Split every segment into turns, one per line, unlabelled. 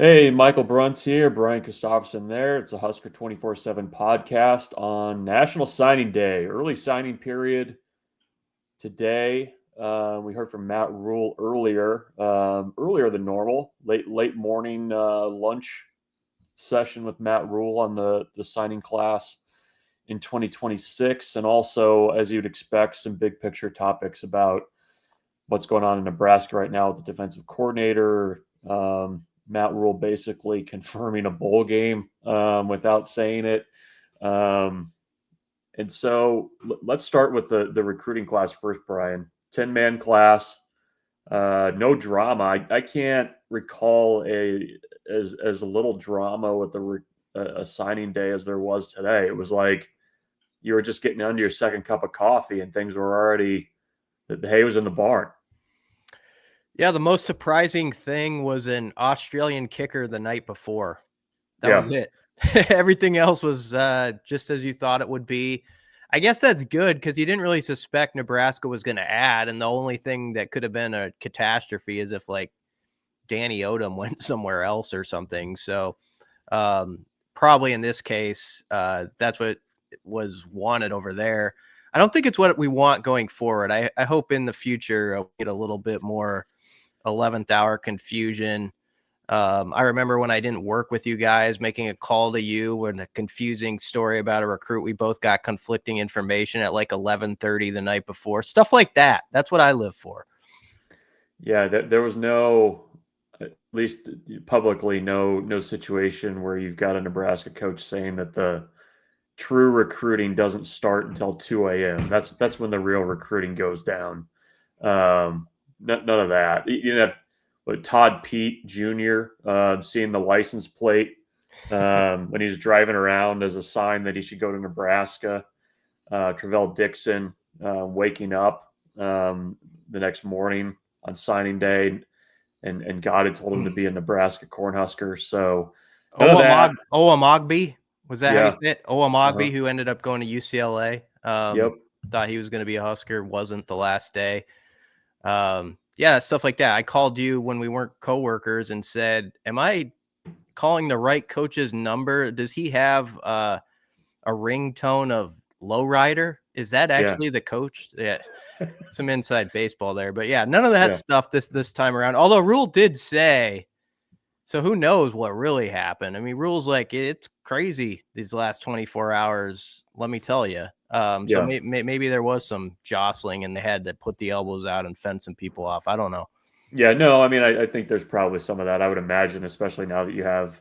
Hey, Michael Bruntz here, Brian Christopherson there. It's a Husker247 podcast on National Signing Day, early signing period today. We heard from Matt Rhule earlier than normal, late morning lunch session with Matt Rhule on the signing class in 2026, and also, as you'd expect, some big picture topics about what's going on in Nebraska right now with the defensive coordinator. Matt Rhule basically confirming a bowl game without saying it. And so let's start with the recruiting class first, Brian. 10-man class, no drama. I can't recall as little drama with a signing day as there was today. It was like you were just getting under your second cup of coffee and things were already, the hay was in the barn.
Yeah, the most surprising thing was an Australian kicker the night before. That was it. Everything else was just as you thought it would be. I guess that's good because you didn't really suspect Nebraska was going to add, and the only thing that could have been a catastrophe is if, like, Danny Odom went somewhere else or something. So probably in this case, that's what was wanted over there. I don't think it's what we want going forward. I hope in the future we'll get a little bit more 11th hour confusion. I remember when I didn't work with you guys, making a call to you when a confusing story about a recruit, we both got conflicting information at like 11:30 the night before. Stuff like that. That's what I live for.
Yeah, there was no, at least publicly, no situation where you've got a Nebraska coach saying that the true recruiting doesn't start until 2 a.m. That's when the real recruiting goes down. None of that. You know, with Todd Pete Jr. Seeing the license plate when he's driving around as a sign that he should go to Nebraska. Travell Dixon waking up the next morning on signing day, and God had told him to be a Nebraska Cornhusker. So
Oamogbe, was that how you say it?
Oamogbe,
who ended up going to UCLA. Thought he was going to be a Husker, wasn't the last day. Yeah, stuff like that. I called you when we weren't coworkers and said, am I calling the right coach's number? Does he have a ringtone of Lowrider? Is that actually the coach? Yeah. Some inside baseball there, but yeah, none of that stuff this time around. Although Rhule did say, so who knows what really happened? I mean, Rhule's like, it's crazy these last 24 hours. Let me tell you. So maybe there was some jostling and they had to put the elbows out and fend some people off. I don't know.
Yeah, no, I mean, I think there's probably some of that. I would imagine, especially now that you have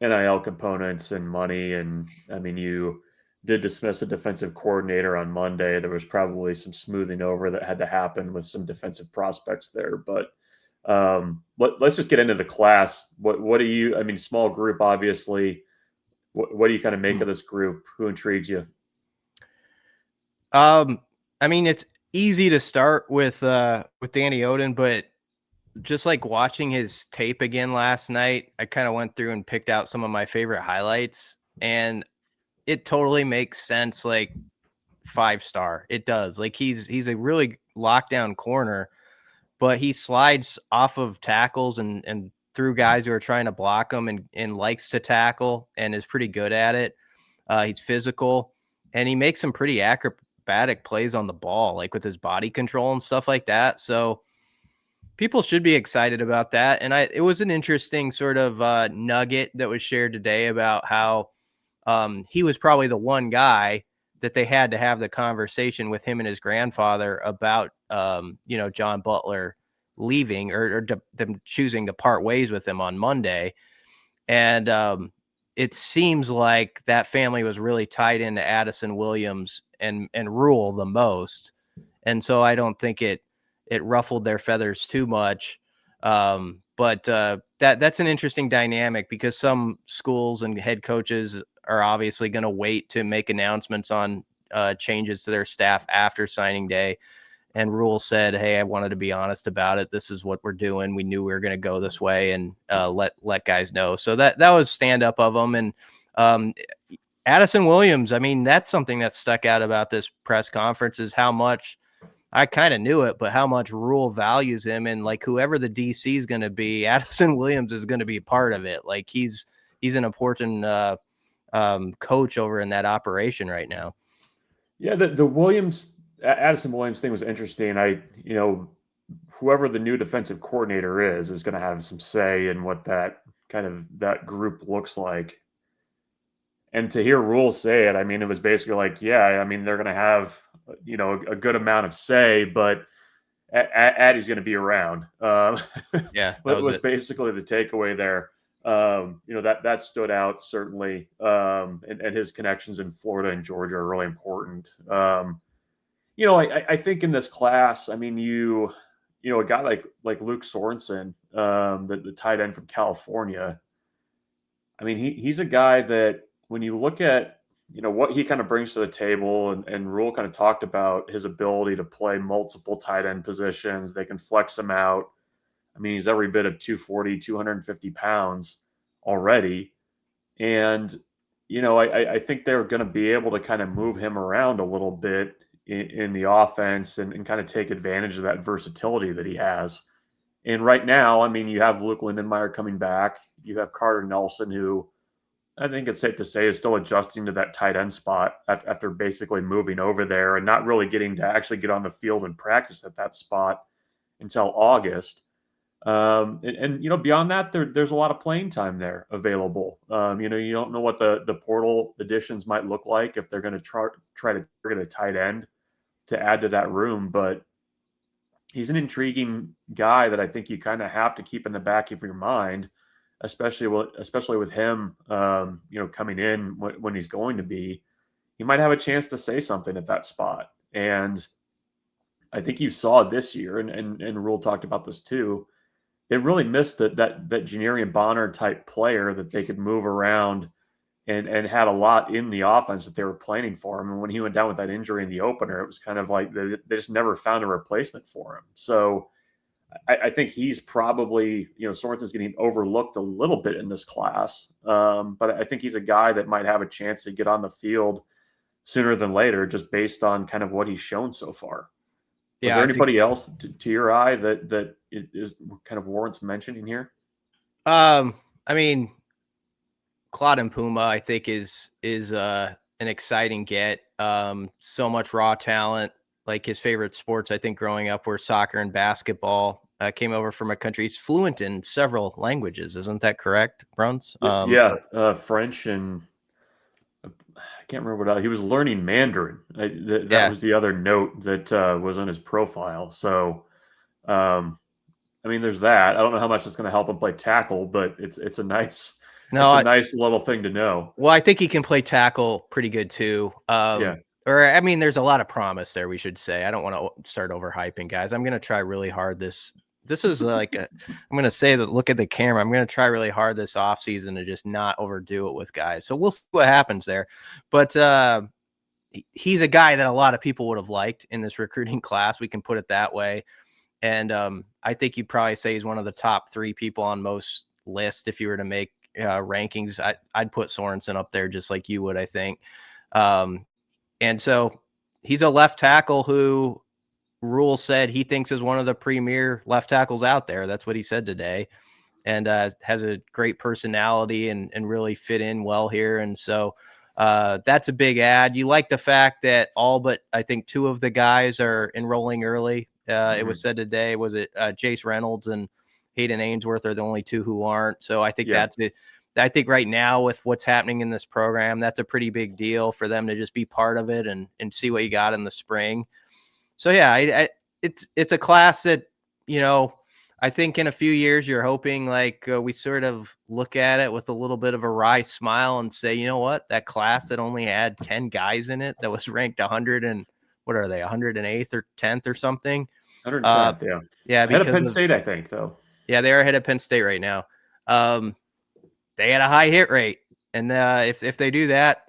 NIL components and money. And I mean, you did dismiss a defensive coordinator on Monday. There was probably some smoothing over that had to happen with some defensive prospects there. But let's just get into the class. What do you, I mean, small group, obviously. What do you kind of make of this group? Who intrigues you?
I mean, it's easy to start with Danny Odom, but just like watching his tape again last night, I kind of went through and picked out some of my favorite highlights, and it totally makes sense. Like 5-star, it does. Like he's a really lockdown corner, but he slides off of tackles and through guys who are trying to block him and likes to tackle and is pretty good at it. He's physical and he makes some pretty acrobatic plays on the ball, like with his body control and stuff like that. So people should be excited about that. And it was an interesting sort of nugget that was shared today about how he was probably the one guy that they had to have the conversation with him and his grandfather about, John Butler leaving or them choosing to part ways with him on Monday. And it seems like that family was really tied into Addison Williams and Rhule the most. And so I don't think it ruffled their feathers too much. But that's an interesting dynamic because some schools and head coaches are obviously going to wait to make announcements on changes to their staff after signing day. And Rhule said, hey, I wanted to be honest about it. This is what we're doing. We knew we were going to go this way and let guys know. So that was stand up of them. And Addison Williams, I mean, that's something that stuck out about this press conference is how much I kind of knew it, but how much Rhule values him, and like whoever the DC is going to be, Addison Williams is going to be part of it. Like he's an important coach over in that operation right now.
Yeah, the Addison Williams thing was interesting. Whoever the new defensive coordinator is going to have some say in what that group looks like. And to hear Rhule say it, I mean, it was basically like, yeah, I mean, they're going to have, a good amount of say, but Addie's going to be around.
Yeah, that
was basically the takeaway there. That stood out certainly. And his connections in Florida and Georgia are really important. I think in this class, I mean, a guy like Luke Sorensen, the tight end from California. I mean, he's a guy that when you look at, what he kind of brings to the table, and Rhule kind of talked about his ability to play multiple tight end positions. They can flex him out. I mean, he's every bit of 240, 250 pounds already. And, I think they're going to be able to kind of move him around a little bit in the offense and kind of take advantage of that versatility that he has. And right now, I mean, you have Luke Lindenmeyer coming back. You have Carter Nelson, who I think it's safe to say is still adjusting to that tight end spot after basically moving over there and not really getting to actually get on the field and practice at that spot until August. Beyond that, there's a lot of playing time there available. You don't know what the portal additions might look like if they're going to try to target a tight end to add to that room, but he's an intriguing guy that I think you kind of have to keep in the back of your mind, especially with him, coming in when he's going to be. He might have a chance to say something at that spot, and I think you saw this year, and Rhule talked about this too. They really missed that Janarian Bonner type player that they could move around and had a lot in the offense that they were planning for him. And when he went down with that injury in the opener, it was kind of like they just never found a replacement for him. So I think he's probably, Sorensen's getting overlooked a little bit in this class. But I think he's a guy that might have a chance to get on the field sooner than later, just based on kind of what he's shown so far. Is there anybody else to your eye that is kind of warrants mentioning here?
I mean, Claude Mpuma, I think is an exciting get. So much raw talent. Like his favorite sports, I think, growing up were soccer and basketball. Came over from a country. He's fluent in several languages. Isn't that correct, Bruntz?
French and I can't remember what else. He was learning Mandarin. That was the other note that was on his profile. So, I mean, there's that. I don't know how much it's going to help him play tackle, but it's a nice nice little thing to know.
Well, I think he can play tackle pretty good too. Or I mean, there's a lot of promise there. We should say. I don't want to start overhyping guys. I'm going to try really hard this is like I'm going to say that, look at the camera. I'm going to try really hard this offseason to just not overdo it with guys. So we'll see what happens there. But he's a guy that a lot of people would have liked in this recruiting class. We can put it that way. And I think you'd probably say he's one of the top 3 people on most lists. If you were to make rankings, I'd put Sorensen up there just like you would, I think. And so he's a left tackle who Rhule said he thinks is one of the premier left tackles out there. That's what he said today, and has a great personality and really fit in well here. And so that's a big add. You like the fact that all but I think 2 of the guys are enrolling early. It was said today, was it Jace Reynolds and Hayden Ainsworth are the only 2 who aren't. So I think that's it. I think right now with what's happening in this program, that's a pretty big deal for them to just be part of it and see what you got in the spring. So yeah, it's a class that, I think in a few years you're hoping like we sort of look at it with a little bit of a wry smile and say, you know what, that class that only had 10 guys in it that was ranked 100 and what are they, 108th or 10th or something?
110th,
yeah,
ahead of Penn State, I think, though.
Yeah, they're ahead of Penn State right now. They had a high hit rate. And if they do that,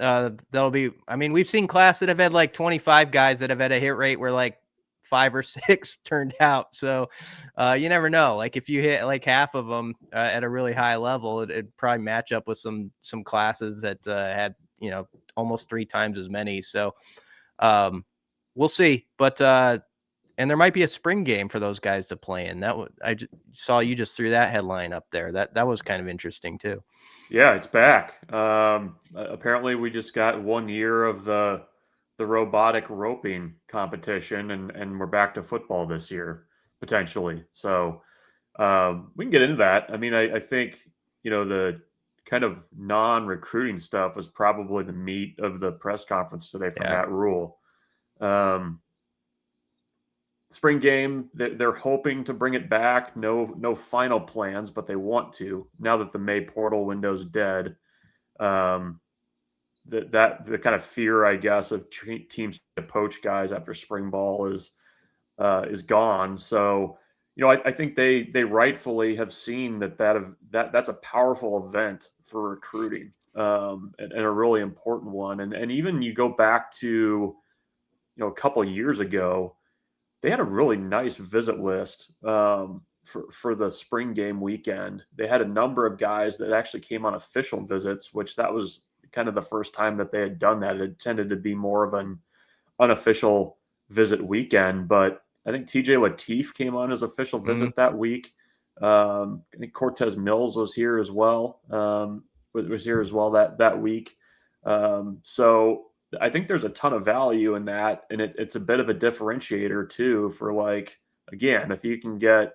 they'll be, I mean, we've seen classes that have had like 25 guys that have had a hit rate where like 5 or 6 turned out. So you never know. Like if you hit like half of them at a really high level, it'd probably match up with some classes that had, almost 3 times as many. So we'll see. But And there might be a spring game for those guys to play in. Saw you just threw that headline up there. That was kind of interesting too.
Yeah, it's back. Apparently, we just got 1 year of the robotic roping competition, and we're back to football this year potentially. So we can get into that. I mean, I think the kind of non-recruiting stuff was probably the meat of the press conference today from Matt Rhule. Spring game, they're hoping to bring it back. No final plans, but they want to. Now that the May portal window's dead, the kind of fear, I guess, of teams to poach guys after spring ball is gone. So, I think they rightfully have seen that's a powerful event for recruiting, and a really important one. And even you go back to a couple of years ago, they had a really nice visit list for the spring game weekend. They had a number of guys that actually came on official visits, which that was kind of the first time that they had done that. It tended to be more of an unofficial visit weekend, but I think TJ Lateef came on his official visit that week. I think Cortez Mills was here as well. That week. So I think there's a ton of value in that, and it's a bit of a differentiator too for, like, again, if you can get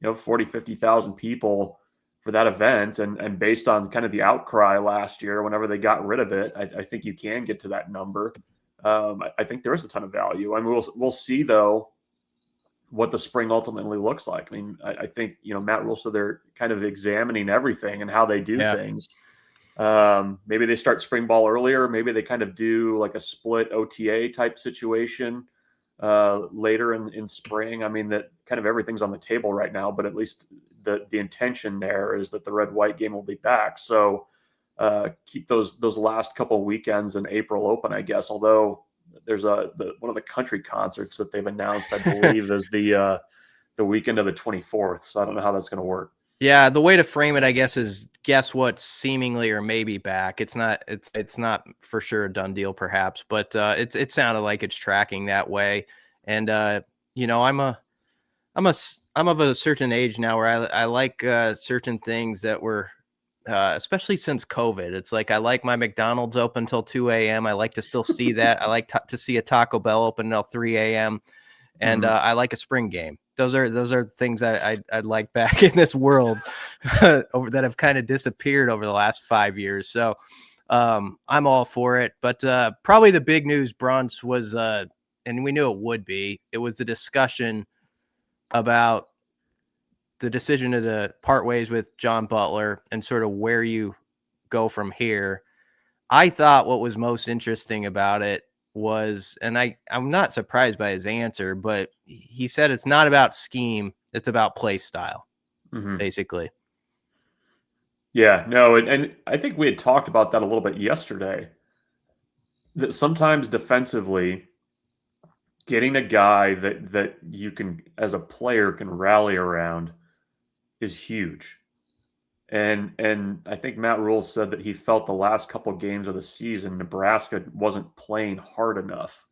40,000-50,000 people for that event, and based on kind of the outcry last year whenever they got rid of it, I think you can get to that number. I think there is a ton of value. I mean, we'll see though what the spring ultimately looks like. I mean, I think Matt Rhule, so they're kind of examining everything and how they do things. Maybe they start spring ball earlier. Maybe they kind of do like a split OTA type situation later in spring. I mean, that kind of everything's on the table right now, but at least the intention there is that the red-white game will be back. So keep those last couple of weekends in April open, I guess. Although there's one of the country concerts that they've announced, I believe, is the weekend of the 24th. So I don't know how that's going to work.
Yeah, the way to frame it, I guess, is guess what's seemingly or maybe back. It's not for sure a done deal, perhaps, but it sounded like it's tracking that way. And I'm of a certain age now where I like certain things that were, especially since COVID. It's like I like my McDonald's open until 2 a.m. I like to still see that. I like to see a Taco Bell open until 3 a.m. And I like a spring game. Those are things I'd like back in this world that have kind of disappeared over the last 5 years. So I'm all for it. But probably the big news, Bruntz, was, and we knew it would be, it was the discussion about the decision to part ways with John Butler and sort of where you go from here. I thought what was most interesting about it was, and I'm not surprised by his answer, but he said it's not about scheme, it's about play style, basically.
Yeah, no, and I think we had talked about that a little bit yesterday, that sometimes defensively, getting a guy that you can, as a player, can rally around is huge. And I think Matt Rhule said that he felt the last couple of games of the season, Nebraska wasn't playing hard enough.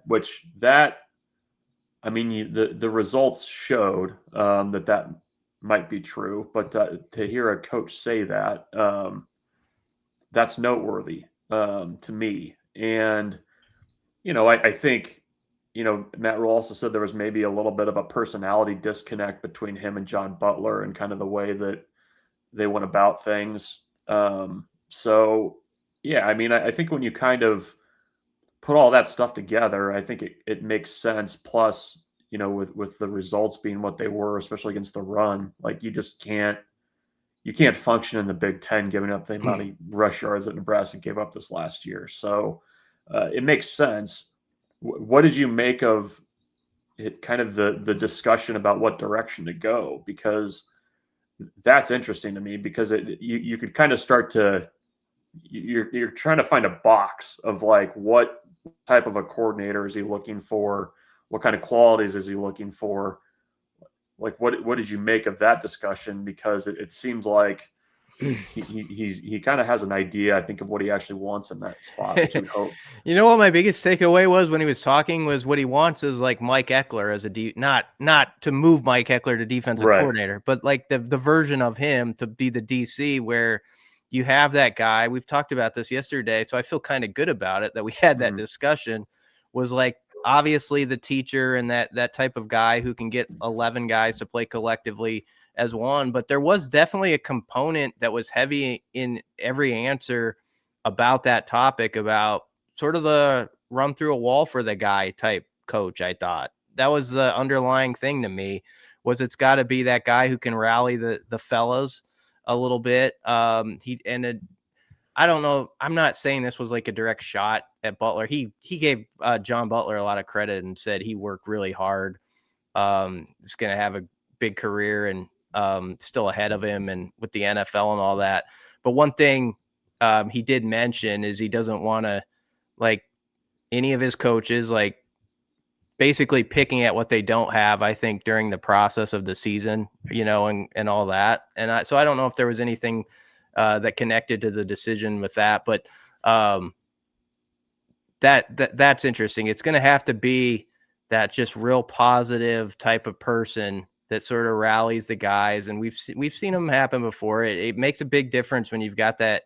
Which I mean, the results showed that might be true, but to hear a coach say that, that's noteworthy to me. And I think Matt Rhule also said there was maybe a little bit of a personality disconnect between him and John Butler and kind of the way that they went about things. So yeah, I mean, I think when you kind of put all that stuff together, I think it makes sense. Plus, with the results being what they were, especially against the run, like you can't function in the Big Ten giving up the amount of rush yards that Nebraska gave up this last year. So it makes sense. What did you make of it, kind of the discussion about what direction to go? Because that's interesting to me, because you could kind of start to, you're trying to find a box of like, what type of a coordinator is he looking for? What kind of qualities is he looking for? Like, what did you make of that discussion? Because it seems like he kind of has an idea, I think, of what he actually wants in that spot, which you would hope.
You know what my biggest takeaway was when he was talking was what he wants is like Mike Eckler as not to move Mike Eckler to defensive
Right.
coordinator, but like the version of him to be the DC where you have that guy. We've talked about this yesterday, so I feel kind of good about it that we had that discussion. Was like obviously the teacher and that type of guy who can get 11 guys to play collectively as one, but there was definitely a component that was heavy in every answer about that topic, about sort of the run through a wall for the guy type coach. I thought that was the underlying thing to me, was it's got to be that guy who can rally the fellas a little bit. I don't know. I'm not saying this was like a direct shot at Butler. He gave John Butler a lot of credit and said he worked really hard. He's going to have a big career and still ahead of him and with the NFL and all that. But one thing he did mention is he doesn't want to, like, any of his coaches, like, basically picking at what they don't have, I think, during the process of the season, and all that. And so I don't know if there was anything that connected to the decision with that, but that's interesting. It's going to have to be that just real positive type of person that sort of rallies the guys. And we've seen them happen before. It makes a big difference when you've got that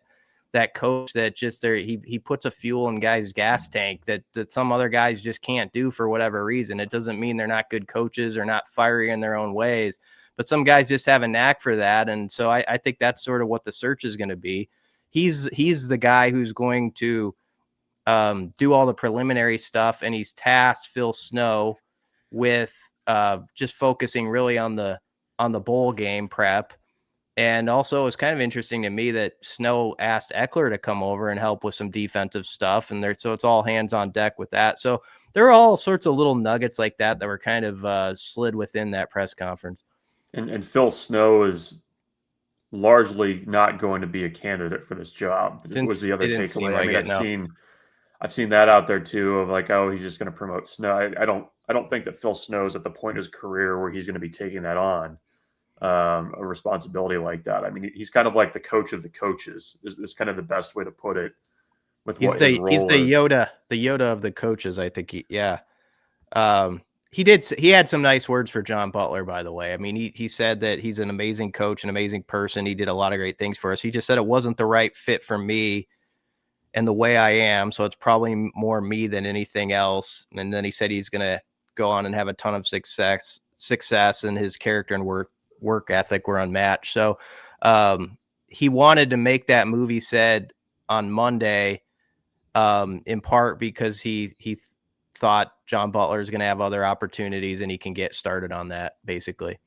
coach that just he puts a fuel in guys' gas tank that some other guys just can't do for whatever reason. It doesn't mean they're not good coaches or not fiery in their own ways, but some guys just have a knack for that. And so I think that's sort of what the search is going to be. He's the guy who's going to do all the preliminary stuff, and he's tasked Phil Snow with just focusing really on the bowl game prep. And also, it's kind of interesting to me that Snow asked Eckler to come over and help with some defensive stuff, and so it's all hands on deck with that. So there are all sorts of little nuggets like that were kind of slid within that press conference.
And Phil Snow is largely not going to be a candidate for this job. It was the other takeaway. I mean, I've seen that out there too, of like, oh, he's just going to promote Snow. I don't think that Phil Snow's at the point of his career where he's going to be taking that on, a responsibility like that. I mean, he's kind of like the coach of the coaches is kind of the best way to put it. With
he's the Yoda of the coaches, I think. He had some nice words for John Butler, by the way. I mean, he said that he's an amazing coach, an amazing person. He did a lot of great things for us. He just said it wasn't the right fit for me and the way I am. So it's probably more me than anything else. And then he said he's going to go on and have a ton of success, and his character and work ethic were unmatched. So he wanted to make that move, he said, on Monday, in part because he thought John Butler is going to have other opportunities and he can get started on that, basically.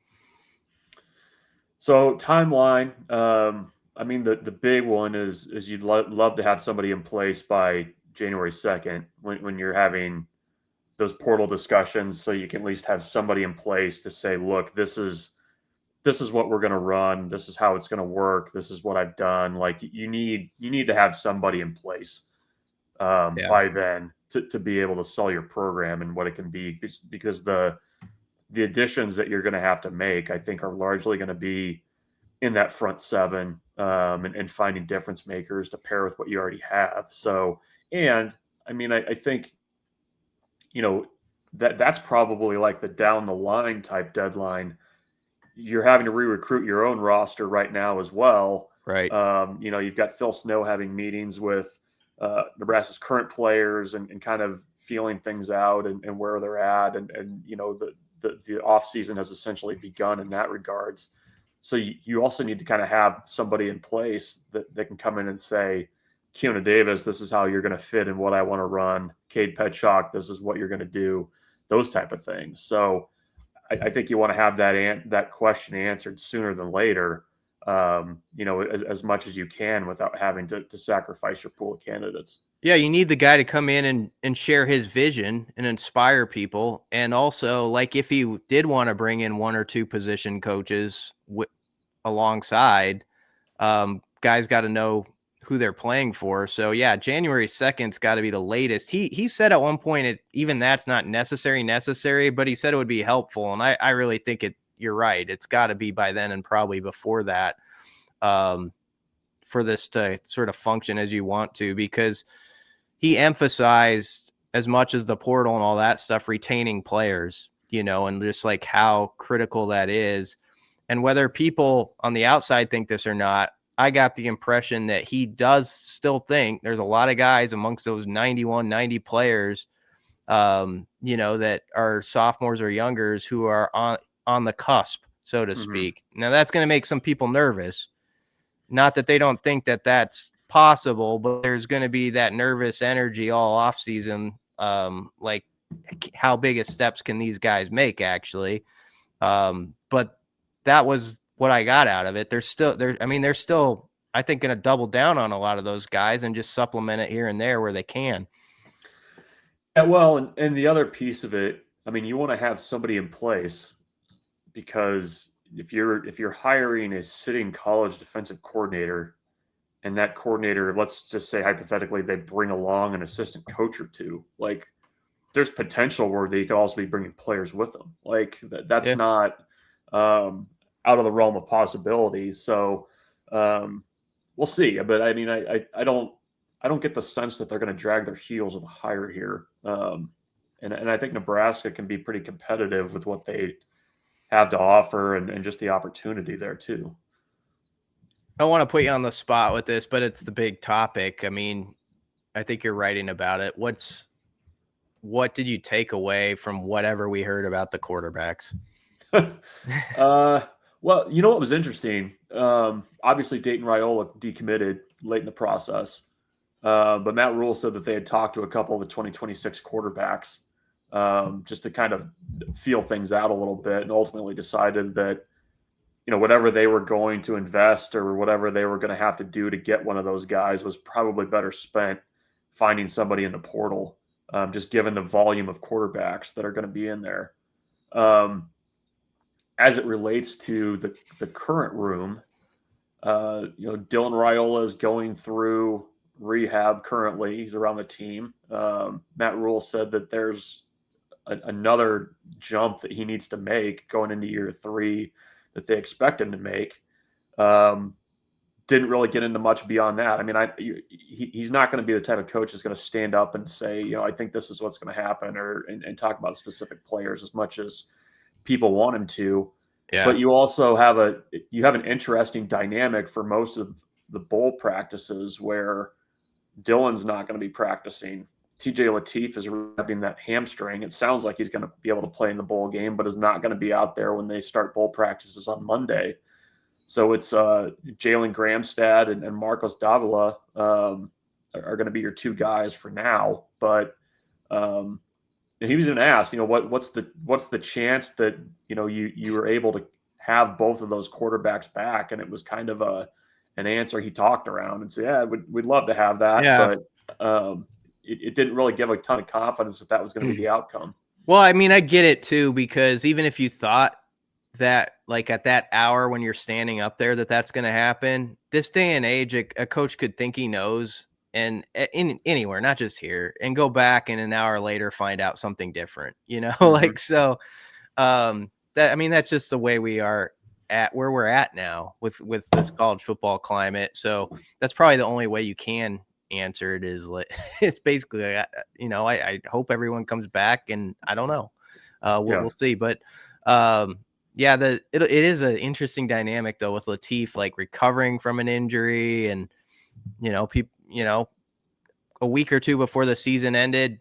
So timeline, I mean, the big one is you'd love to have somebody in place by January 2nd when you're having those portal discussions, so you can at least have somebody in place to say, look, this is what we're going to run. This is how it's going to work. This is what I've done. Like, you need to have somebody in place by then to be able to sell your program and what it can be, because the additions that you're going to have to make, I think, are largely going to be in that front seven, and finding difference makers to pair with what you already have. So, and I mean, I think, that's probably like the down the line type deadline. You're having to re-recruit your own roster right now as well.
Right.
You've got Phil Snow having meetings with Nebraska's current players and kind of feeling things out and where they're at. And the off season has essentially begun in that regards. So you also need to kind of have somebody in place that can come in and say, Keona Davis, this is how you're going to fit in what I want to run. Cade Petchock, this is what you're going to do. Those type of things. So I think you want to have that question answered sooner than later, as much as you can without having to sacrifice your pool of candidates.
Yeah, you need the guy to come in and share his vision and inspire people. And also, like, if he did want to bring in one or two position coaches alongside, guys got to know who they're playing for. So yeah, January 2nd's got to be the latest. He said at one point, even that's not necessary, but he said it would be helpful. And I really think you're right. It's got to be by then and probably before that. for this to sort of function as you want to, because he emphasized, as much as the portal and all that stuff, retaining players, and just like how critical that is. And whether people on the outside think this or not, I got the impression that he does still think there's a lot of guys amongst those 91, 90 players, that are sophomores or youngers who are on the cusp, so to speak. Now that's going to make some people nervous. Not that they don't think that that's possible, but there's going to be that nervous energy all off season. Like, how big of steps can these guys make actually? But that was what I got out of it. They're still, I think, going to double down on a lot of those guys and just supplement it here and there where they can.
Yeah, well, and the other piece of it, I mean, you want to have somebody in place, because if you're hiring a sitting college defensive coordinator, and that coordinator, let's just say hypothetically, they bring along an assistant coach or two, like, there's potential where they could also be bringing players with them. Like, that's not out of the realm of possibility. So we'll see. But I mean, I don't get the sense that they're going to drag their heels with a hire here. And I think Nebraska can be pretty competitive with what they have to offer and just the opportunity there too.
I don't want to put you on the spot with this, but it's the big topic. I mean, I think you're writing about it. What did you take away from whatever we heard about the quarterbacks?
Well, you know what was interesting? Obviously, Dayton Raiola decommitted late in the process. But Matt Rhule said that they had talked to a couple of the 2026 quarterbacks just to kind of feel things out a little bit, and ultimately decided that, whatever they were going to invest or whatever they were going to have to do to get one of those guys was probably better spent finding somebody in the portal, just given the volume of quarterbacks that are going to be in there. As it relates to the current room, Dylan Raiola is going through rehab currently. He's around the team. Matt Rhule said that there's another jump that he needs to make going into year 3 that they expect him to make. Didn't really get into much beyond that. I mean, he's not going to be the type of coach that's going to stand up and say, I think this is what's going to happen, and talk about specific players as much as people want him to. Yeah. But you also have an interesting dynamic for most of the bowl practices where Dylan's not going to be practicing. TJ Lateef is rehabbing that hamstring. It sounds like he's going to be able to play in the bowl game, but is not going to be out there when they start bowl practices on Monday. So it's Jalen Gramstad and Marcos Davila are going to be your two guys for now. But and he was even asked, what's the chance that you were able to have both of those quarterbacks back? And it was kind of an answer he talked around and said, yeah, we'd love to have that. Yeah. But it didn't really give a ton of confidence that was going to be the outcome.
Well, I mean, I get it too, because even if you thought that, like, at that hour when you're standing up there, that's going to happen, this day and age, a coach could think he knows, and anywhere, not just here, and go back and an hour later find out something different, mm-hmm. Like, so that's just the way we are at where we're at now with this college football climate. So that's probably the only way you can answer it, is like, it's basically, I hope everyone comes back, and I don't know, we'll see. But it is an interesting dynamic though with Lateef, like, recovering from an injury, and people, a week or two before the season ended,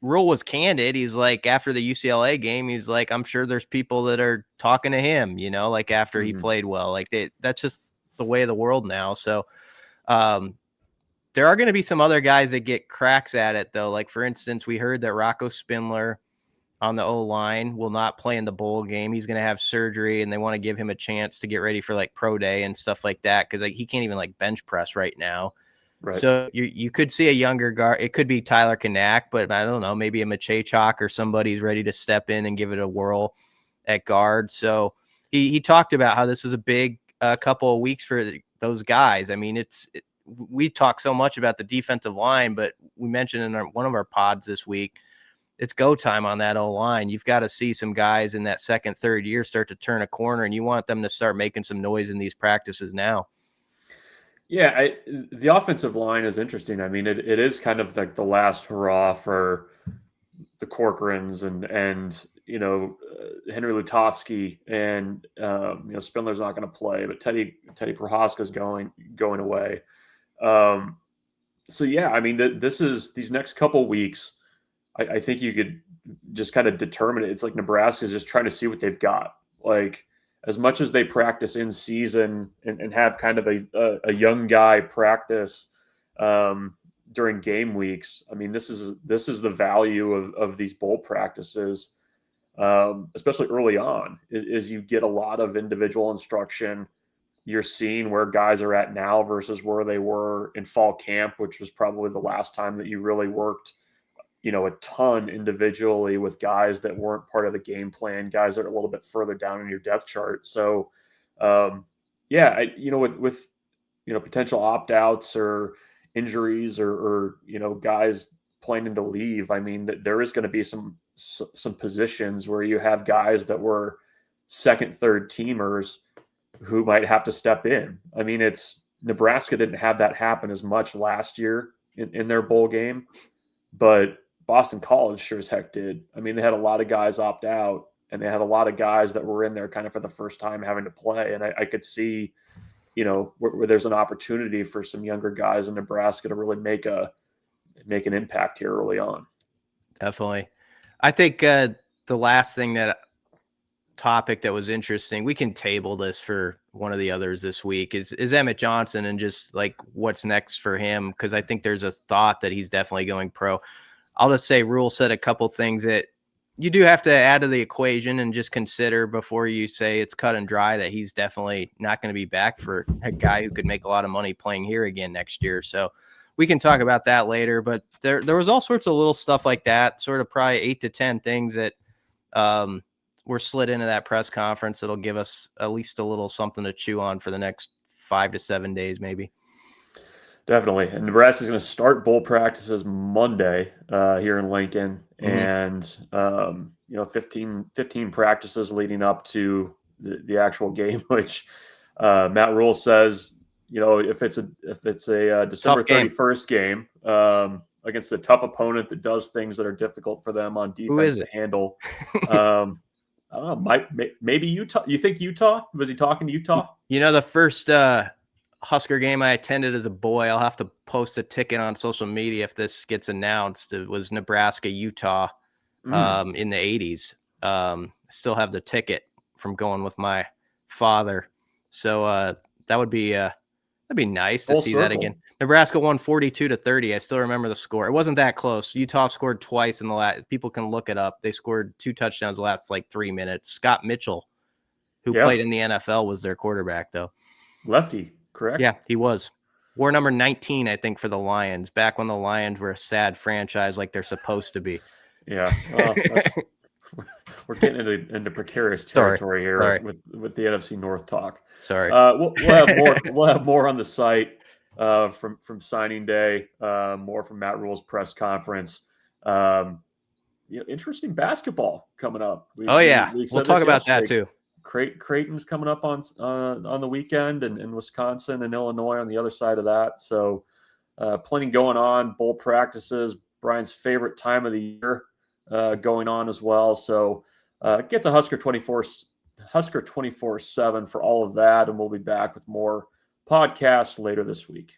Rhule was candid. He's like, after the UCLA game, he's like, I'm sure there's people that are talking to him, like, after he played well. Like, that's just the way of the world now. So there are going to be some other guys that get cracks at it though. Like, for instance, we heard that Rocco Spindler on the O-line will not play in the bowl game. He's going to have surgery, and they want to give him a chance to get ready for, like, pro day and stuff like that, because, like, he can't even, like, bench press right now. Right. So you could see a younger guard. It could be Tyler Kanak, but I don't know, maybe a Machachok or somebody's ready to step in and give it a whirl at guard. So he talked about how this is a big couple of weeks for those guys. I mean, we talk so much about the defensive line, but we mentioned in one of our pods this week, it's go time on that O-line. You've got to see some guys in that second, third year start to turn a corner, and you want them to start making some noise in these practices now.
Yeah, the offensive line is interesting. I mean, it is kind of like the last hurrah for the Corcorans and Henry Lutovsky and Spindler's not going to play, but Teddy Prohaska's going away. So yeah, I mean these next couple weeks. I think you could just kind of determine it. It's like Nebraska's just trying to see what they've got. Like as much as they practice in season and have kind of a young guy practice during game weeks. I mean, this is the value of these bowl practices, especially early on, is you get a lot of individual instruction. You're seeing where guys are at now versus where they were in fall camp, which was probably the last time that you really worked a ton individually with guys that weren't part of the game plan, guys that are a little bit further down in your depth chart. So, with potential opt-outs or injuries or guys planning to leave, I mean, that there is going to be some positions where you have guys that were second, third teamers who might have to step in. I mean, Nebraska didn't have that happen as much last year in their bowl game, but Boston College sure as heck did. I mean, they had a lot of guys opt out, and they had a lot of guys that were in there kind of for the first time having to play. And I could see, where there's an opportunity for some younger guys in Nebraska to really make an impact here early on.
Definitely. I think the last topic that was interesting, we can table this for one of the others this week, is Emmett Johnson and just like what's next for him, because I think there's a thought that he's definitely going pro. I'll just say Rhule said a couple things that you do have to add to the equation and just consider before you say it's cut and dry that he's definitely not going to be back for a guy who could make a lot of money playing here again next year. So we can talk about that later, but there was all sorts of little stuff like that, sort of probably 8 to 10 things that were slid into that press conference. It'll give us at least a little something to chew on for the next 5 to 7 days, maybe.
Definitely. And Nebraska's going to start bowl practices Monday here in Lincoln. Mm-hmm. And, 15 practices leading up to the actual game, which Matt Rhule says, if it's a December 31st game against a tough opponent that does things that are difficult for them on defense to handle. I don't know, maybe Utah. You think Utah? Was he talking to Utah?
The first Husker game I attended as a boy, I'll have to post a ticket on social media if this gets announced. It was Nebraska, Utah in the 80s. Still have the ticket from going with my father. So that would be that'd be nice to see that again. Nebraska won 42-30. I still remember the score. It wasn't that close. Utah scored twice in the last. People can look it up. They scored 2 touchdowns the last 3 minutes. Scott Mitchell, who played in the NFL, was their quarterback though.
Lefty. Correct?
Yeah, he was. Wore number 19, I think, for the Lions, back when the Lions were a sad franchise like they're supposed to be.
Yeah. Well, we're getting into precarious territory here with the NFC North talk.
Sorry.
We'll have more on the site from signing day, more from Matt Rhule's press conference. Interesting basketball coming up.
We'll talk about that too.
Creighton's coming up on the weekend, and Wisconsin and Illinois on the other side of that. So plenty going on, bowl practices, Brian's favorite time of the year going on as well. So get to Husker 247 for all of that, and we'll be back with more podcasts later this week.